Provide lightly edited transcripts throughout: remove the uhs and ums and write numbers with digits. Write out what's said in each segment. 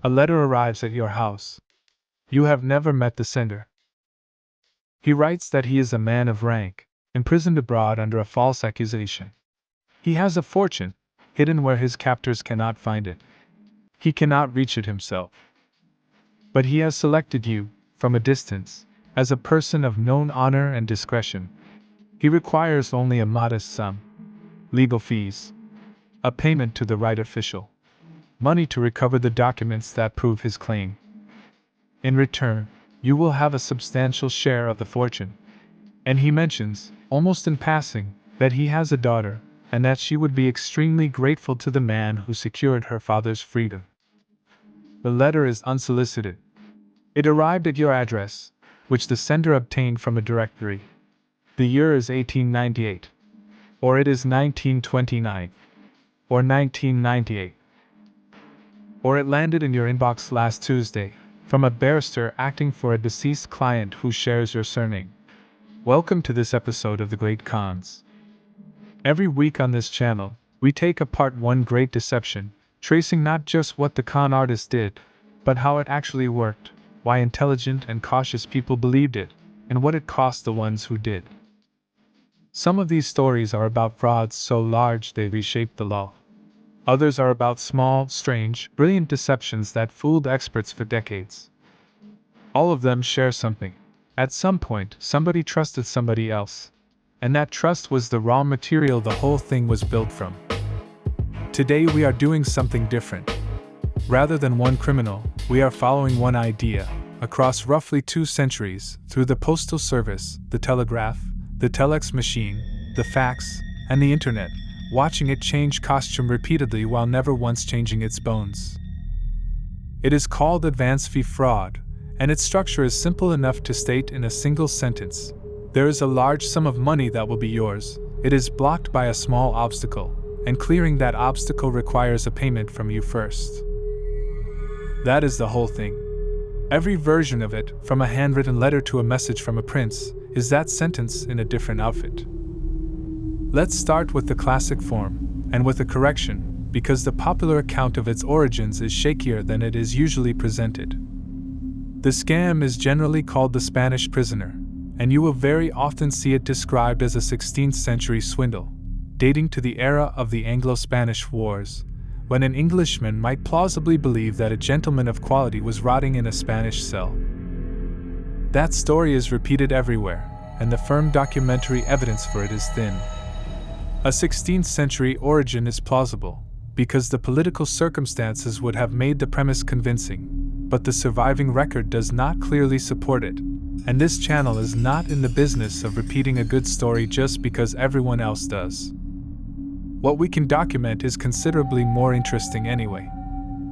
A letter arrives at your house. You have never met the sender. He writes that he is a man of rank, imprisoned abroad under a false accusation. He has a fortune, hidden where his captors cannot find it. He cannot reach it himself. But he has selected you, from a distance, as a person of known honor and discretion. He requires only a modest sum: legal fees, a payment to the right official, money to recover the documents that prove his claim. In return, you will have a substantial share of the fortune. And he mentions, almost in passing, that he has a daughter, and that she would be extremely grateful to the man who secured her father's freedom. The letter is unsolicited. It arrived at your address, which the sender obtained from a directory. The year is 1898. Or it is 1929. Or 1998. Or it landed in your inbox last Tuesday, from a barrister acting for a deceased client who shares your surname. Welcome to this episode of The Great Cons. Every week on this channel, we take apart one great deception, tracing not just what the con artist did, but how it actually worked, why intelligent and cautious people believed it, and what it cost the ones who did. Some of these stories are about frauds so large they reshaped the law. Others are about small, strange, brilliant deceptions that fooled experts for decades. All of them share something. At some point, somebody trusted somebody else. And that trust was the raw material the whole thing was built from. Today we are doing something different. Rather than one criminal, we are following one idea, across roughly 2 centuries, through the postal service, the telegraph, the telex machine, the fax, and the internet, watching it change costume repeatedly while never once changing its bones. It is called advance fee fraud, and its structure is simple enough to state in a single sentence: there is a large sum of money that will be yours. It is blocked by a small obstacle, and clearing that obstacle requires a payment from you first. That is the whole thing. Every version of it, from a handwritten letter to a message from a prince, is that sentence in a different outfit. Let's start with the classic form, and with a correction, because the popular account of its origins is shakier than it is usually presented. The scam is generally called the Spanish prisoner, and you will very often see it described as a 16th century swindle, dating to the era of the Anglo-Spanish Wars, when an Englishman might plausibly believe that a gentleman of quality was rotting in a Spanish cell. That story is repeated everywhere, and the firm documentary evidence for it is thin. A 16th century origin is plausible, because the political circumstances would have made the premise convincing, but the surviving record does not clearly support it, and this channel is not in the business of repeating a good story just because everyone else does. What we can document is considerably more interesting anyway.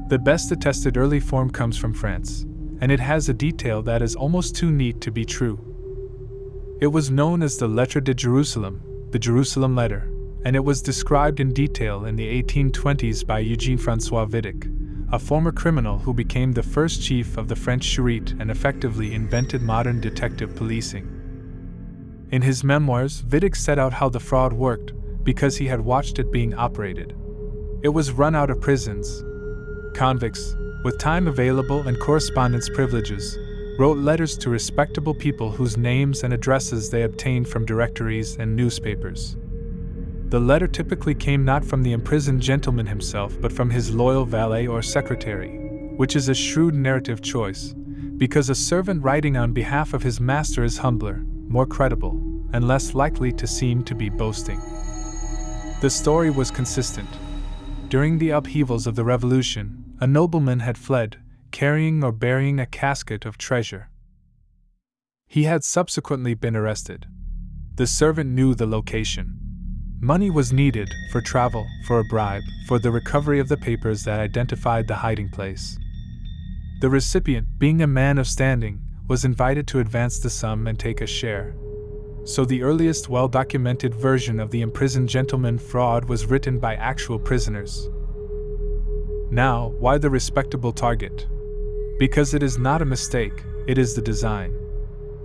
The best attested early form comes from France, and it has a detail that is almost too neat to be true. It was known as the Lettre de Jerusalem, the Jerusalem letter, and it was described in detail in the 1820s by Eugene François Vidocq, a former criminal who became the first chief of the French Charite and effectively invented modern detective policing. In his memoirs, Vidocq set out how the fraud worked, because he had watched it being operated. It was run out of prisons. Convicts, with time available and correspondence privileges, wrote letters to respectable people whose names and addresses they obtained from directories and newspapers. The letter typically came not from the imprisoned gentleman himself but from his loyal valet or secretary, which is a shrewd narrative choice, because a servant writing on behalf of his master is humbler, more credible, and less likely to seem to be boasting. The story was consistent. During the upheavals of the Revolution, a nobleman had fled, carrying or burying a casket of treasure. He had subsequently been arrested. The servant knew the location. Money was needed for travel, for a bribe, for the recovery of the papers that identified the hiding place. The recipient, being a man of standing, was invited to advance the sum and take a share. So the earliest well-documented version of the imprisoned gentleman fraud was written by actual prisoners. Now, why the respectable target? Because it is not a mistake, it is the design.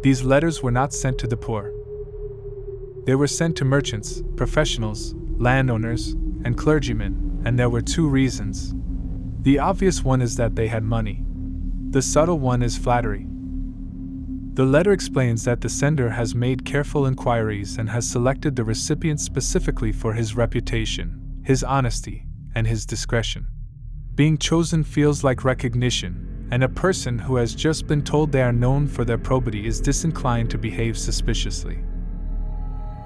These letters were not sent to the poor. They were sent to merchants, professionals, landowners, and clergymen, and there were 2 reasons. The obvious one is that they had money. The subtle one is flattery. The letter explains that the sender has made careful inquiries and has selected the recipient specifically for his reputation, his honesty, and his discretion. Being chosen feels like recognition, and a person who has just been told they are known for their probity is disinclined to behave suspiciously.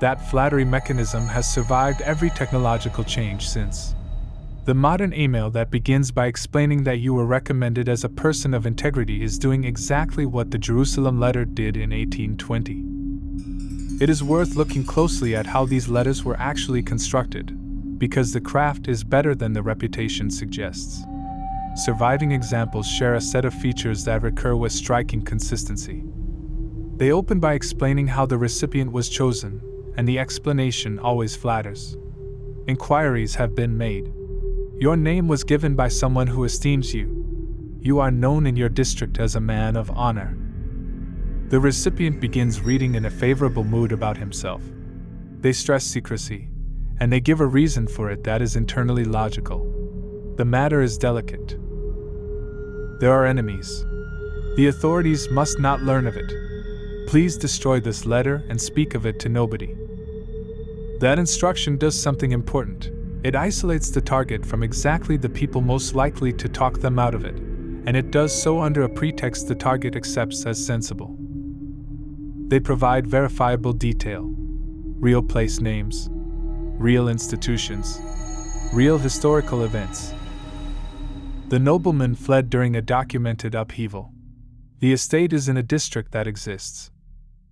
That flattery mechanism has survived every technological change since. The modern email that begins by explaining that you were recommended as a person of integrity is doing exactly what the Jerusalem letter did in 1820. It is worth looking closely at how these letters were actually constructed, because the craft is better than the reputation suggests. Surviving examples share a set of features that recur with striking consistency. They open by explaining how the recipient was chosen, and the explanation always flatters. Inquiries have been made. Your name was given by someone who esteems you. You are known in your district as a man of honor. The recipient begins reading in a favorable mood about himself. They stress secrecy, and they give a reason for it that is internally logical. The matter is delicate. There are enemies. The authorities must not learn of it. Please destroy this letter and speak of it to nobody. That instruction does something important. It isolates the target from exactly the people most likely to talk them out of it, and it does so under a pretext the target accepts as sensible. They provide verifiable detail, real place names, real institutions, real historical events. The nobleman fled during a documented upheaval. The estate is in a district that exists.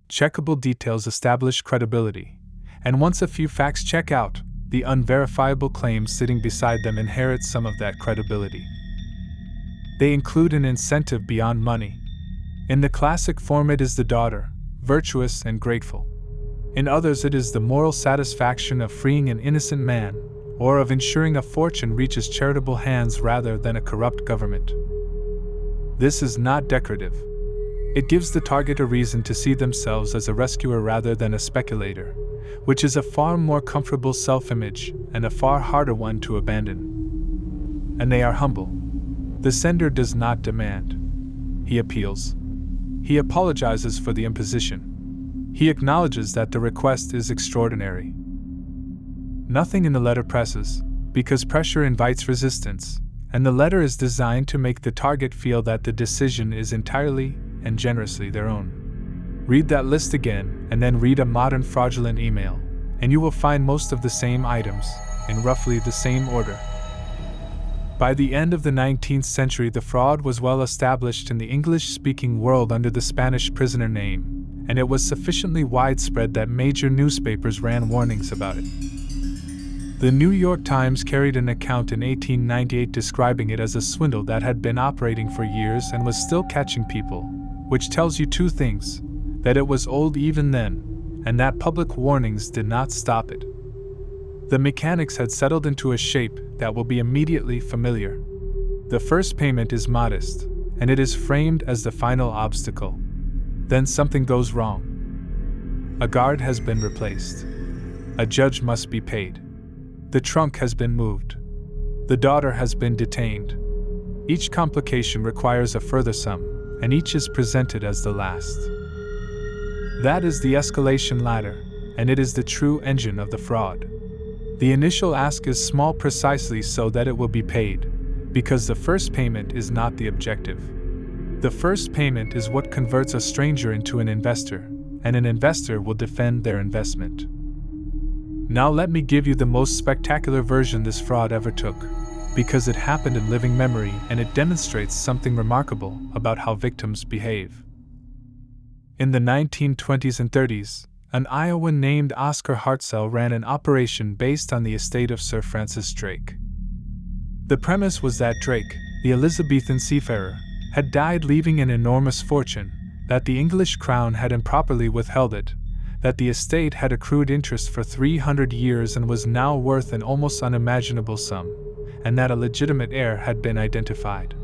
Checkable details establish credibility, and once a few facts check out, the unverifiable claims sitting beside them inherit some of that credibility. They include an incentive beyond money. In the classic form, it is the daughter, virtuous and grateful. In others, it is the moral satisfaction of freeing an innocent man, or of ensuring a fortune reaches charitable hands rather than a corrupt government. This is not decorative. It gives the target a reason to see themselves as a rescuer rather than a speculator, which is a far more comfortable self-image and a far harder one to abandon. And they are humble. The sender does not demand. He appeals. He apologizes for the imposition. He acknowledges that the request is extraordinary. Nothing in the letter presses, because pressure invites resistance, and the letter is designed to make the target feel that the decision is entirely and generously their own. Read that list again, and then read a modern fraudulent email, and you will find most of the same items, in roughly the same order. By the end of the 19th century, the fraud was well established in the English-speaking world under the Spanish prisoner name, and it was sufficiently widespread that major newspapers ran warnings about it. The New York Times carried an account in 1898 describing it as a swindle that had been operating for years and was still catching people, which tells you two things: that it was old even then, and that public warnings did not stop it. The mechanics had settled into a shape that will be immediately familiar. The first payment is modest, and it is framed as the final obstacle. Then something goes wrong. A guard has been replaced. A judge must be paid. The trunk has been moved. The daughter has been detained. Each complication requires a further sum, and each is presented as the last. That is the escalation ladder, and it is the true engine of the fraud. The initial ask is small precisely so that it will be paid, because the first payment is not the objective. The first payment is what converts a stranger into an investor, and an investor will defend their investment. Now let me give you the most spectacular version this fraud ever took, because it happened in living memory and it demonstrates something remarkable about how victims behave. In the 1920s and 30s, an Iowan named Oscar Hartzell ran an operation based on the estate of Sir Francis Drake. The premise was that Drake, the Elizabethan seafarer, had died leaving an enormous fortune, that the English crown had improperly withheld it, that the estate had accrued interest for 300 years and was now worth an almost unimaginable sum, and that a legitimate heir had been identified.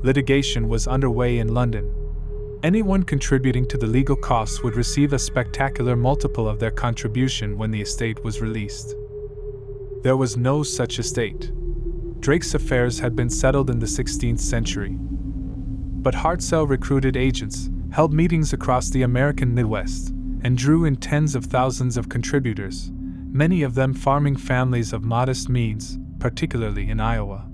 Litigation was underway in London. Anyone contributing to the legal costs would receive a spectacular multiple of their contribution when the estate was released. There was no such estate. Drake's affairs had been settled in the 16th century. But Hartzell recruited agents, held meetings across the American Midwest, and drew in tens of thousands of contributors, many of them farming families of modest means, particularly in Iowa.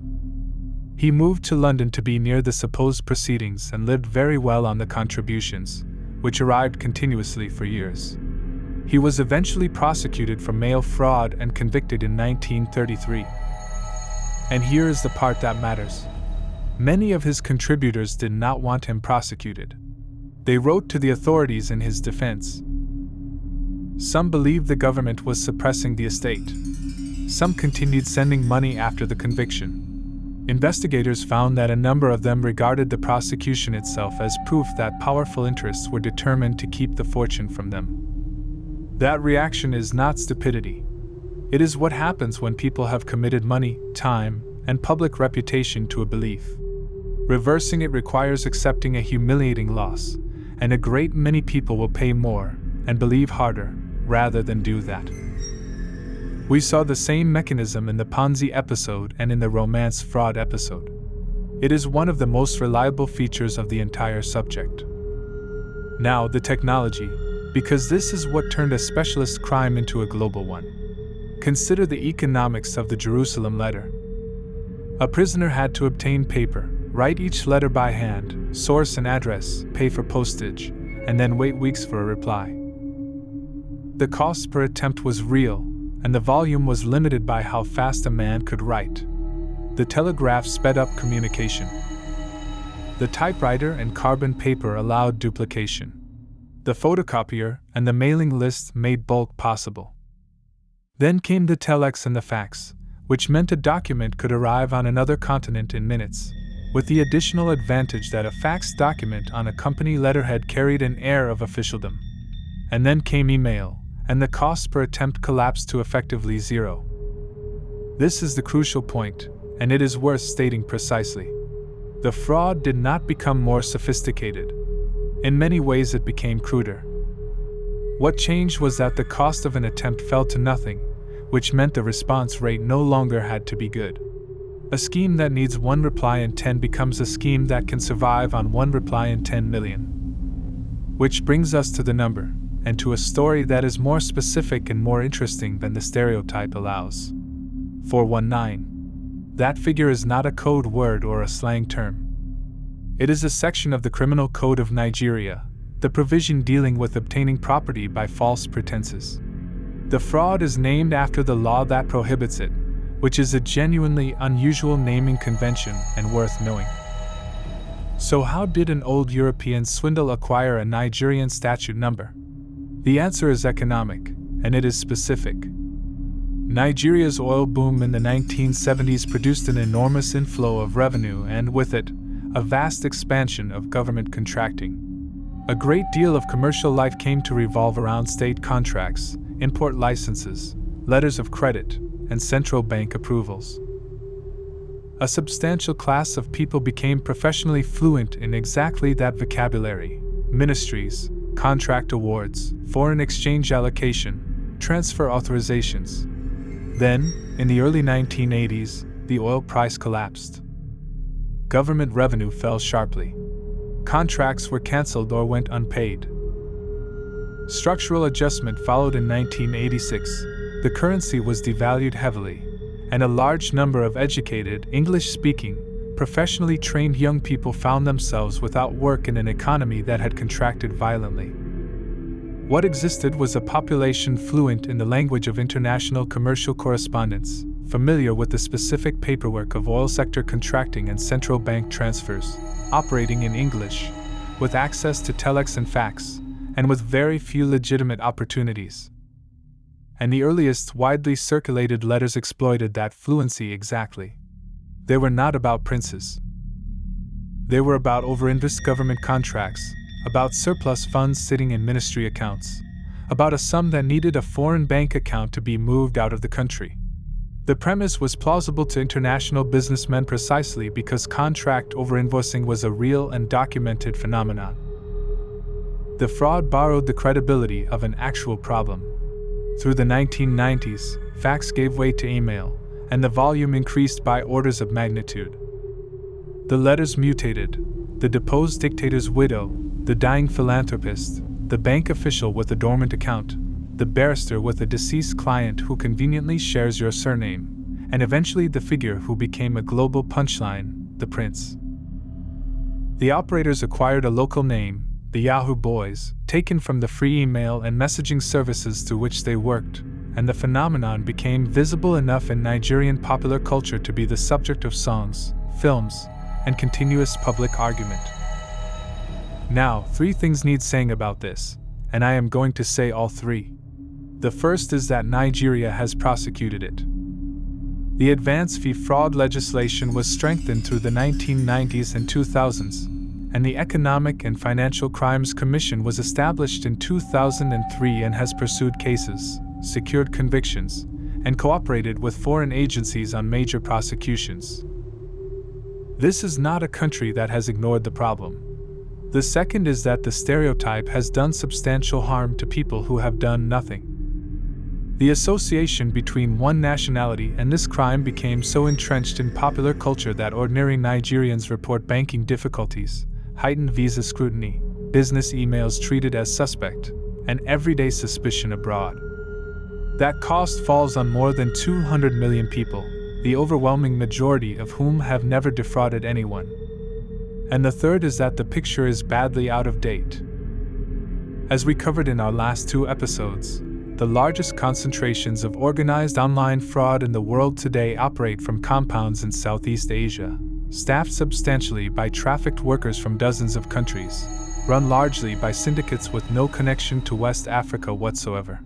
He moved to London to be near the supposed proceedings and lived very well on the contributions, which arrived continuously for years. He was eventually prosecuted for mail fraud and convicted in 1933. And here is the part that matters. Many of his contributors did not want him prosecuted. They wrote to the authorities in his defense. Some believed the government was suppressing the estate. Some continued sending money after the conviction. Investigators found that a number of them regarded the prosecution itself as proof that powerful interests were determined to keep the fortune from them. That reaction is not stupidity. It is what happens when people have committed money, time, and public reputation to a belief. Reversing it requires accepting a humiliating loss, and a great many people will pay more and believe harder rather than do that. We saw the same mechanism in the Ponzi episode and in the romance fraud episode. It is one of the most reliable features of the entire subject. Now, the technology, because this is what turned a specialist crime into a global one. Consider the economics of the Jerusalem letter. A prisoner had to obtain paper, write each letter by hand, source and address, pay for postage, and then wait weeks for a reply. The cost per attempt was real, and the volume was limited by how fast a man could write. The telegraph sped up communication. The typewriter and carbon paper allowed duplication. The photocopier and the mailing list made bulk possible. Then came the telex and the fax, which meant a document could arrive on another continent in minutes, with the additional advantage that a faxed document on a company letterhead carried an air of officialdom. And then came email, and the cost per attempt collapsed to effectively zero. This is the crucial point, and it is worth stating precisely. The fraud did not become more sophisticated. In many ways it became cruder. What changed was that the cost of an attempt fell to nothing, which meant the response rate no longer had to be good. A scheme that needs 1 reply in 10 becomes a scheme that can survive on 1 reply in 10 million. Which brings us to the number, and to a story that is more specific and more interesting than the stereotype allows. 419. That figure is not a code word or a slang term. It is a section of the Criminal Code of Nigeria, the provision dealing with obtaining property by false pretenses. The fraud is named after the law that prohibits it, which is a genuinely unusual naming convention and worth knowing. So how did an old European swindle acquire a Nigerian statute number? The answer is economic, and it is specific. Nigeria's oil boom in the 1970s produced an enormous inflow of revenue and, with it, a vast expansion of government contracting. A great deal of commercial life came to revolve around state contracts, import licenses, letters of credit, and central bank approvals. A substantial class of people became professionally fluent in exactly that vocabulary: ministries, contract awards, foreign exchange allocation, transfer authorizations. Then, in the early 1980s, the oil price collapsed. Government revenue fell sharply. Contracts were canceled or went unpaid. Structural adjustment followed in 1986. The currency was devalued heavily, and a large number of educated, English-speaking, professionally trained young people found themselves without work in an economy that had contracted violently. What existed was a population fluent in the language of international commercial correspondence, familiar with the specific paperwork of oil sector contracting and central bank transfers, operating in English, with access to telex and fax, and with very few legitimate opportunities. And the earliest widely circulated letters exploited that fluency exactly. They were not about princes. They were about overinvest government contracts, about surplus funds sitting in ministry accounts, about a sum that needed a foreign bank account to be moved out of the country. The premise was plausible to international businessmen precisely because contract overinvoicing was a real and documented phenomenon. The fraud borrowed the credibility of an actual problem. Through the 1990s, fax gave way to email, and the volume increased by orders of magnitude. The letters mutated: the deposed dictator's widow, the dying philanthropist, the bank official with a dormant account, the barrister with a deceased client who conveniently shares your surname, and eventually the figure who became a global punchline, the prince. The operators acquired a local name, the Yahoo Boys, taken from the free email and messaging services through which they worked, and the phenomenon became visible enough in Nigerian popular culture to be the subject of songs, films, and continuous public argument. Now, 3 things need saying about this, and I am going to say all 3. The first is that Nigeria has prosecuted it. The advance fee fraud legislation was strengthened through the 1990s and 2000s, and the Economic and Financial Crimes Commission was established in 2003 and has pursued cases, secured convictions, and cooperated with foreign agencies on major prosecutions. This is not a country that has ignored the problem. The second is that the stereotype has done substantial harm to people who have done nothing. The association between one nationality and this crime became so entrenched in popular culture that ordinary Nigerians report banking difficulties, heightened visa scrutiny, business emails treated as suspect, and everyday suspicion abroad. That cost falls on more than 200 million people, the overwhelming majority of whom have never defrauded anyone. And the third is that the picture is badly out of date. As we covered in our last 2 episodes, the largest concentrations of organized online fraud in the world today operate from compounds in Southeast Asia, staffed substantially by trafficked workers from dozens of countries, run largely by syndicates with no connection to West Africa whatsoever.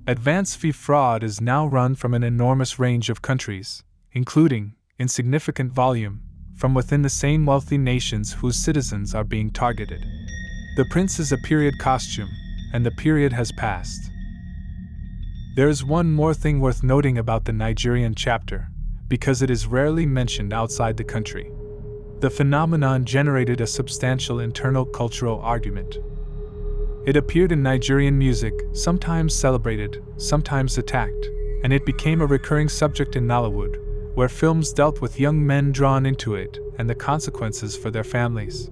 Advance fee fraud is now run from an enormous range of countries, including, in significant volume, from within the same wealthy nations whose citizens are being targeted. The prince is a period costume, and the period has passed. There is one more thing worth noting about the Nigerian chapter, because it is rarely mentioned outside the country. The phenomenon generated a substantial internal cultural argument. It appeared in Nigerian music, sometimes celebrated, sometimes attacked, and it became a recurring subject in Nollywood, where films dealt with young men drawn into it and the consequences for their families.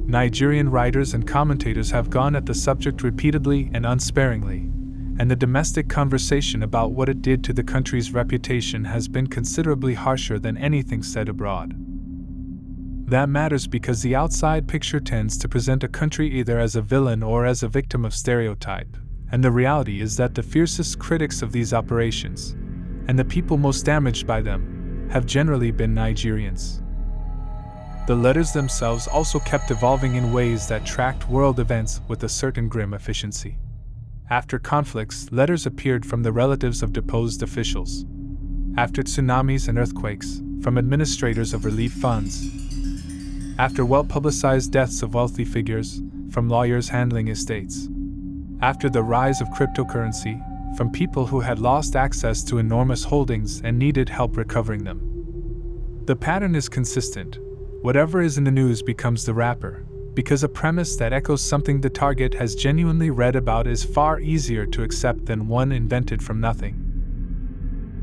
Nigerian writers and commentators have gone at the subject repeatedly and unsparingly, and the domestic conversation about what it did to the country's reputation has been considerably harsher than anything said abroad. That matters because the outside picture tends to present a country either as a villain or as a victim of stereotype, and the reality is that the fiercest critics of these operations, and the people most damaged by them, have generally been Nigerians. The letters themselves also kept evolving in ways that tracked world events with a certain grim efficiency. After conflicts, letters appeared from the relatives of deposed officials. After tsunamis and earthquakes, from administrators of relief funds. After well-publicized deaths of wealthy figures, from lawyers handling estates. After the rise of cryptocurrency, from people who had lost access to enormous holdings and needed help recovering them. The pattern is consistent. Whatever is in the news becomes the wrapper, because a premise that echoes something the target has genuinely read about is far easier to accept than one invented from nothing.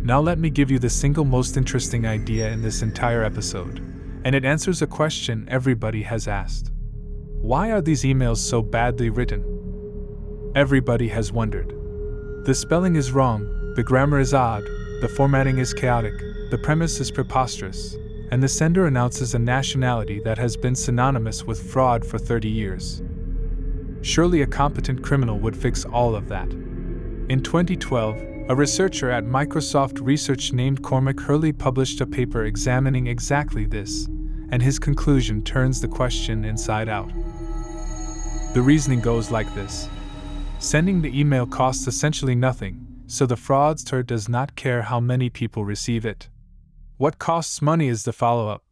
Now let me give you the single most interesting idea in this entire episode, and it answers a question everybody has asked. Why are these emails so badly written? Everybody has wondered. The spelling is wrong, the grammar is odd, the formatting is chaotic, the premise is preposterous, and the sender announces a nationality that has been synonymous with fraud for 30 years. Surely a competent criminal would fix all of that. In 2012, a researcher at Microsoft Research named Cormac Hurley published a paper examining exactly this, and his conclusion turns the question inside out. The reasoning goes like this. Sending the email costs essentially nothing, so the fraudster does not care how many people receive it. What costs money is the follow-up,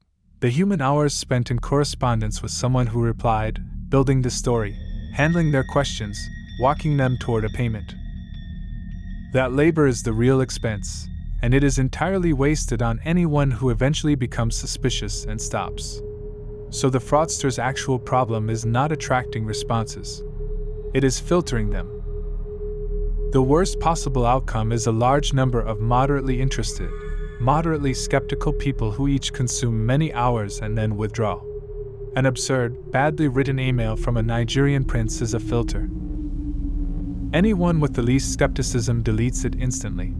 the human hours spent in correspondence with someone who replied, building the story, handling their questions, walking them toward a payment. That labor is the real expense, and it is entirely wasted on anyone who eventually becomes suspicious and stops. So the fraudster's actual problem is not attracting responses. It is filtering them. The worst possible outcome is a large number of moderately interested, moderately skeptical people who each consume many hours and then withdraw. An absurd, badly written email from a Nigerian prince is a filter. Anyone with the least skepticism deletes it instantly.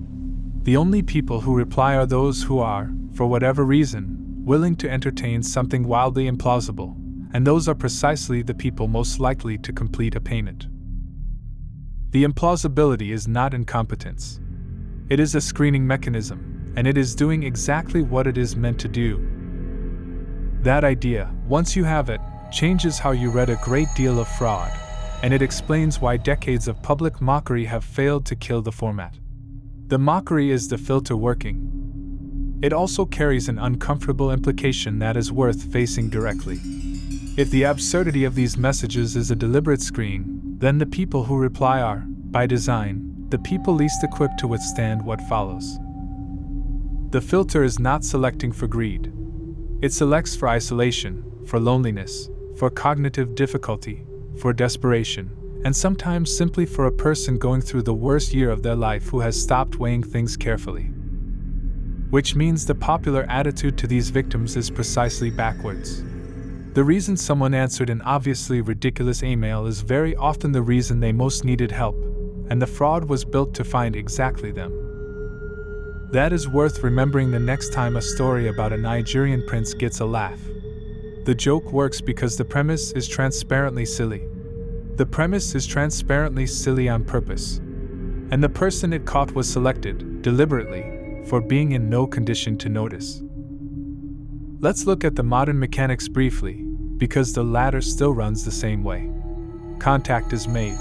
The only people who reply are those who are, for whatever reason, willing to entertain something wildly implausible, and those are precisely the people most likely to complete a payment. The implausibility is not incompetence. It is a screening mechanism, and it is doing exactly what it is meant to do. That idea, once you have it, changes how you read a great deal of fraud, and it explains why decades of public mockery have failed to kill the format. The mockery is the filter working. It also carries an uncomfortable implication that is worth facing directly. If the absurdity of these messages is a deliberate screen, then the people who reply are, by design, the people least equipped to withstand what follows. The filter is not selecting for greed. It selects for isolation, for loneliness, for cognitive difficulty, for desperation, and sometimes simply for a person going through the worst year of their life who has stopped weighing things carefully. Which means the popular attitude to these victims is precisely backwards. The reason someone answered an obviously ridiculous email is very often the reason they most needed help, and the fraud was built to find exactly them. That is worth remembering the next time a story about a Nigerian prince gets a laugh. The joke works because the premise is transparently silly. The premise is transparently silly on purpose. And the person it caught was selected, deliberately, for being in no condition to notice. Let's look at the modern mechanics briefly, because the latter still runs the same way. Contact is made.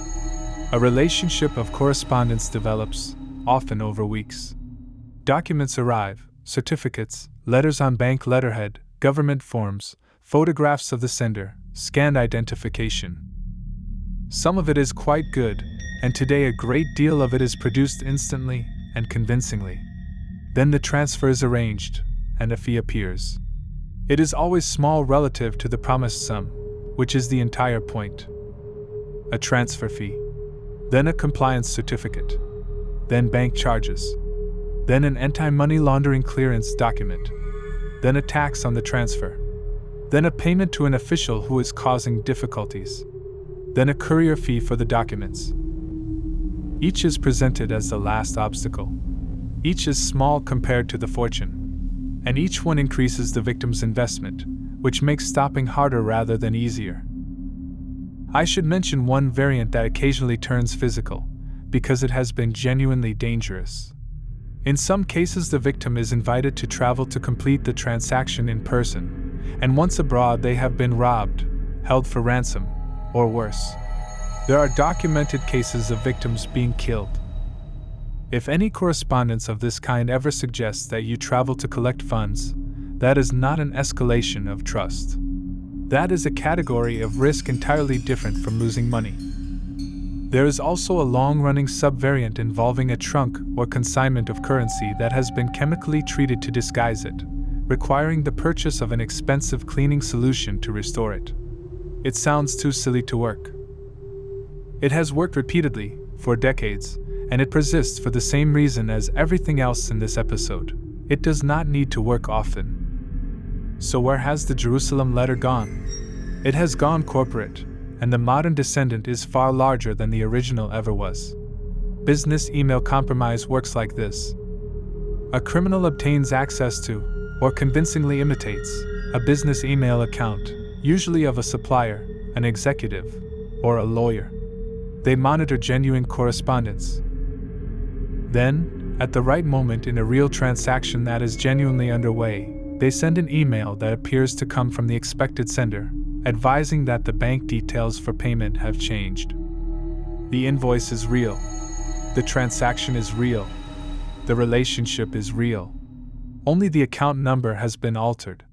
A relationship of correspondence develops, often over weeks. Documents arrive, certificates, letters on bank letterhead, government forms, photographs of the sender, scanned identification. Some of it is quite good, and today a great deal of it is produced instantly and convincingly. Then the transfer is arranged, and a fee appears. It is always small relative to the promised sum, which is the entire point. A transfer fee. Then a compliance certificate. Then bank charges. Then an anti-money laundering clearance document. Then a tax on the transfer. Then a payment to an official who is causing difficulties. Then a courier fee for the documents. Each is presented as the last obstacle. Each is small compared to the fortune. And each one increases the victim's investment, which makes stopping harder rather than easier. I should mention one variant that occasionally turns physical, because it has been genuinely dangerous. In some cases, the victim is invited to travel to complete the transaction in person, and once abroad they have been robbed, held for ransom, or worse. There are documented cases of victims being killed. If any correspondence of this kind ever suggests that you travel to collect funds, that is not an escalation of trust. That is a category of risk entirely different from losing money. There is also a long-running subvariant involving a trunk or consignment of currency that has been chemically treated to disguise it, requiring the purchase of an expensive cleaning solution to restore it. It sounds too silly to work. It has worked repeatedly, for decades, and it persists for the same reason as everything else in this episode. It does not need to work often. So where has the Jerusalem letter gone? It has gone corporate, and the modern descendant is far larger than the original ever was. Business email compromise works like this. A criminal obtains access to, or convincingly imitates, a business email account, usually of a supplier, an executive, or a lawyer. They monitor genuine correspondence. Then, at the right moment in a real transaction that is genuinely underway, they send an email that appears to come from the expected sender, advising that the bank details for payment have changed. The invoice is real. The transaction is real. The relationship is real. Only the account number has been altered.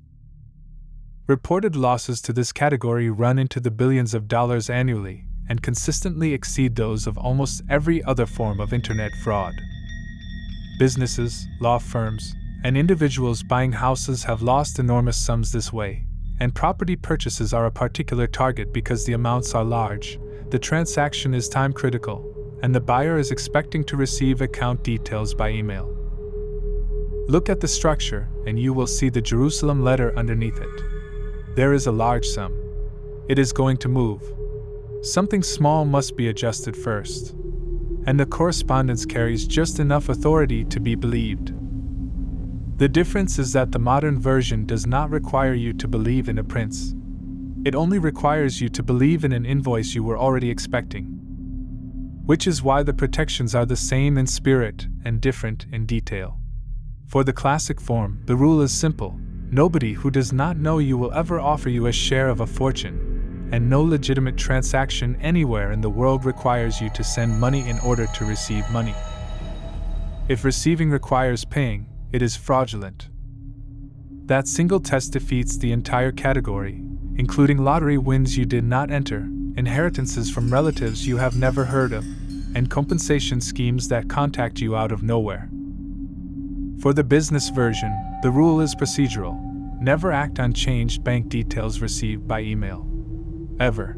Reported losses to this category run into the billions of dollars annually, and consistently exceed those of almost every other form of internet fraud. Businesses, law firms, and individuals buying houses have lost enormous sums this way, and property purchases are a particular target because the amounts are large, the transaction is time-critical, and the buyer is expecting to receive account details by email. Look at the structure, and you will see the Jerusalem letter underneath it. There is a large sum. It is going to move. Something small must be adjusted first. And the correspondence carries just enough authority to be believed. The difference is that the modern version does not require you to believe in a prince. It only requires you to believe in an invoice you were already expecting. Which is why the protections are the same in spirit and different in detail. For the classic form, the rule is simple. Nobody who does not know you will ever offer you a share of a fortune, and no legitimate transaction anywhere in the world requires you to send money in order to receive money. If receiving requires paying, it is fraudulent. That single test defeats the entire category, including lottery wins you did not enter, inheritances from relatives you have never heard of, and compensation schemes that contact you out of nowhere. For the business version, the rule is procedural. Never act on changed bank details received by email. Ever.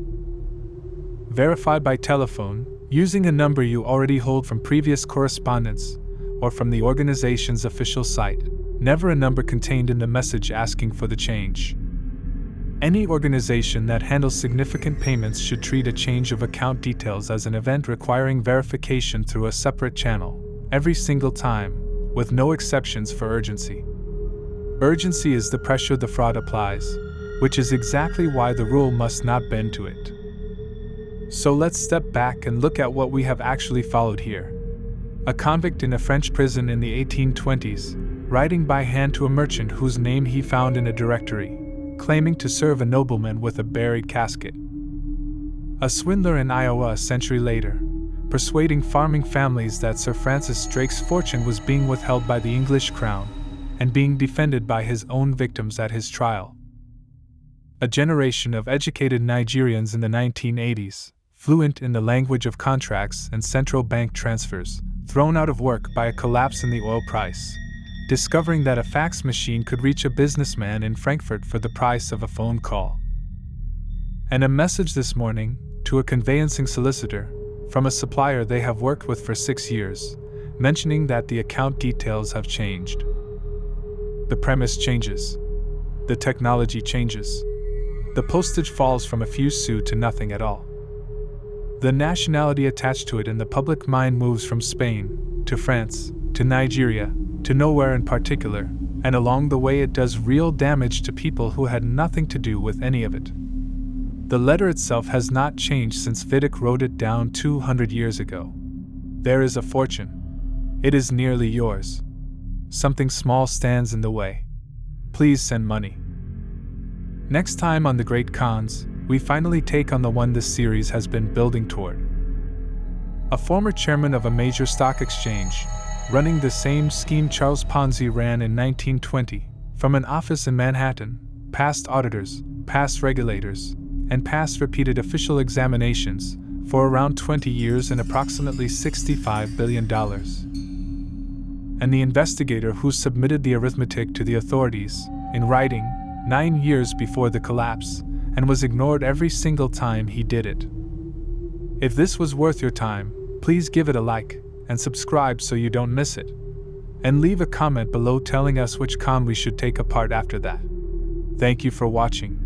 Verify by telephone, using a number you already hold from previous correspondence, or from the organization's official site, never a number contained in the message asking for the change. Any organization that handles significant payments should treat a change of account details as an event requiring verification through a separate channel, every single time, with no exceptions for urgency. Urgency is the pressure the fraud applies, which is exactly why the rule must not bend to it. So let's step back and look at what we have actually followed here. A convict in a French prison in the 1820s, writing by hand to a merchant whose name he found in a directory, claiming to serve a nobleman with a buried casket. A swindler in Iowa a century later, persuading farming families that Sir Francis Drake's fortune was being withheld by the English crown, and being defended by his own victims at his trial. A generation of educated Nigerians in the 1980s, fluent in the language of contracts and central bank transfers, thrown out of work by a collapse in the oil price, discovering that a fax machine could reach a businessman in Frankfurt for the price of a phone call. And a message this morning, to a conveyancing solicitor, from a supplier they have worked with for 6 years, mentioning that the account details have changed. The premise changes. The technology changes. The postage falls from a few sous to nothing at all. The nationality attached to it in the public mind moves from Spain, to France, to Nigeria, to nowhere in particular, and along the way it does real damage to people who had nothing to do with any of it. The letter itself has not changed since Vidic wrote it down 200 years ago. There is a fortune. It is nearly yours. Something small stands in the way. Please send money. Next time on The Great Cons, we finally take on the one this series has been building toward. A former chairman of a major stock exchange, running the same scheme Charles Ponzi ran in 1920, from an office in Manhattan, past auditors, past regulators, and past repeated official examinations, for around 20 years and approximately $65 billion. And the investigator who submitted the arithmetic to the authorities, in writing, 9 years before the collapse, and was ignored every single time he did it. If this was worth your time, please give it a like, and subscribe so you don't miss it. And leave a comment below telling us which con we should take apart after that. Thank you for watching.